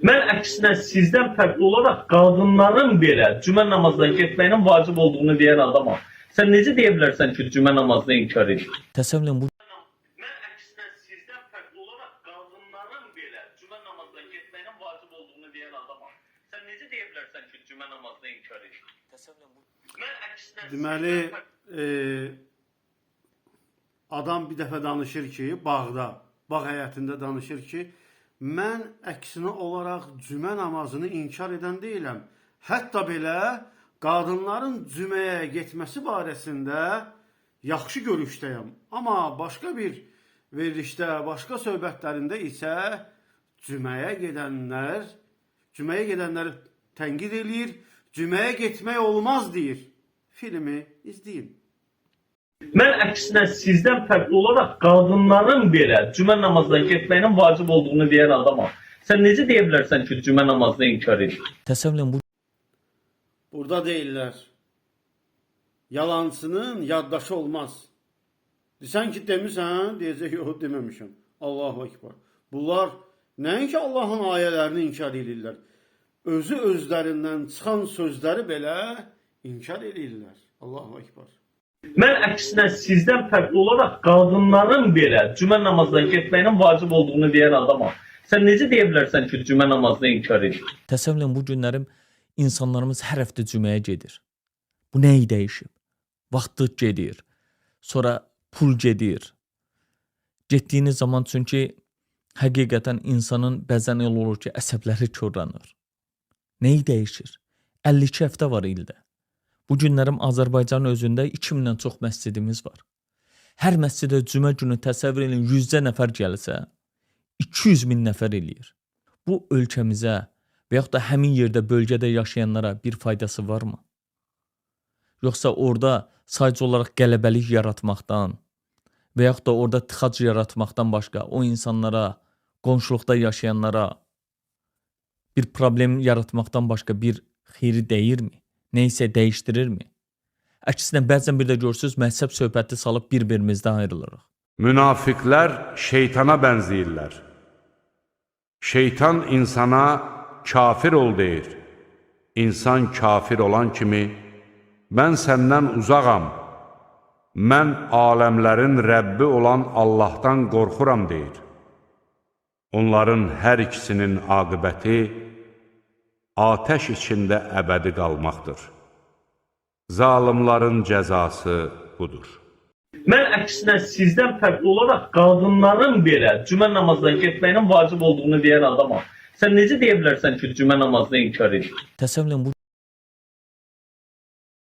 Mən əksinə sizdən fərqli olaraq qadınların belə cümə namazına getməyinin vacib olduğunu deyən adamam. Sən necə deyə bilərsən ki, cümə namazını inkar edir? Təsəvvürən bu Mən əksinə sizdən fərqli olaraq qadınların belə cümə namazına getməyinin vacib olduğunu deyən adamam. Sən necə deyə bilərsən ki, cümə namazını inkar edir? təsəvvürən bu Mən əksinə Deməli, adam bir dəfə danışır ki, bağda, bağ həyətində danışır ki, mən əksinə olaraq cümə namazını inkar edən deyiləm. Hətta belə qadınların cüməyə getməsi barəsində yaxşı görüşdəyəm. Amma başqa bir verilişdə, başqa söhbətlərində isə cüməyə gedənləri tənqid eləyir, cüməyə getmək olmaz deyir. Filmi izləyin. Mən əksinə sizdən fərqli olaraq qadınların belə cümə namazına getməyinin vacib olduğunu deyən adamam. Sən necə deyə bilərsən ki, cümə namazını inkar edir? təsəvvürən bu Burada deyirlər, yalancının yaddaşı olmaz. Desən ki, demisən, deyəcək, yox, deməmişəm. Allahu Ekber. Bunlar nəinki Allahın ayələrini inkar edirlər. Özü özlərindən çıxan sözləri belə inkar edirlər. Allahu Ekber. Mən əksinə sizdən fərqli olaraq qadınların belə cümə namazına getməyinin vacib olduğunu deyən adamam. Sən necə deyə bilərsən ki, cümə namazını inkar edir? təsəvvürən bu günlərim insanlarımız hər həftə cüməyə gedir. Bu nəyi dəyişib? Vaxtı gedir. Sonra pul gedir. Getdiyiniz zaman çünki həqiqətən insanın bəzən elə olur ki, əsəbləri korlanır. Neyi dəyişir? 52 həftə var ildə. Bu günlərim Azərbaycanın özündə 2000-dən çox məscidimiz var. Hər məscidə cümə günü təsəvvür edin 100 nəfər gəlsə, 200 min nəfər eləyir. Bu ölkəmizə və yaxud da həmin yerdə, bölgədə yaşayanlara bir faydası varmı? Yoxsa orada sadəcə olaraq qələbəlik yaratmaqdan və yaxud da orada tıxac yaratmaqdan başqa o insanlara, qonşuluqda yaşayanlara bir problem yaratmaqdan başqa bir xeyri dəyirmi? Neysə dəyişdirirmi? Əksinə bəzən bir də görürsünüz, məhzəb söhbəti salıb bir-birimizdən ayrılırıq. Münafiqlər şeytana bənzəyirlər. Şeytan insana kafir ol deyir. İnsan kafir olan kimi, mən səndən uzağam, mən aləmlərin Rəbbi olan Allahdan qorxuram deyir. Onların hər ikisinin aqibəti atəş içində əbədi qalmaqdır. Zalimların cəzası budur. Mən əksinə sizdən fərqli olaraq qadınların belə cümə namazına getməyinin vacib olduğunu deyən adamam. Sən necə deyə bilərsən ki, cümə namazını inkar edir? Təsəvvürən bu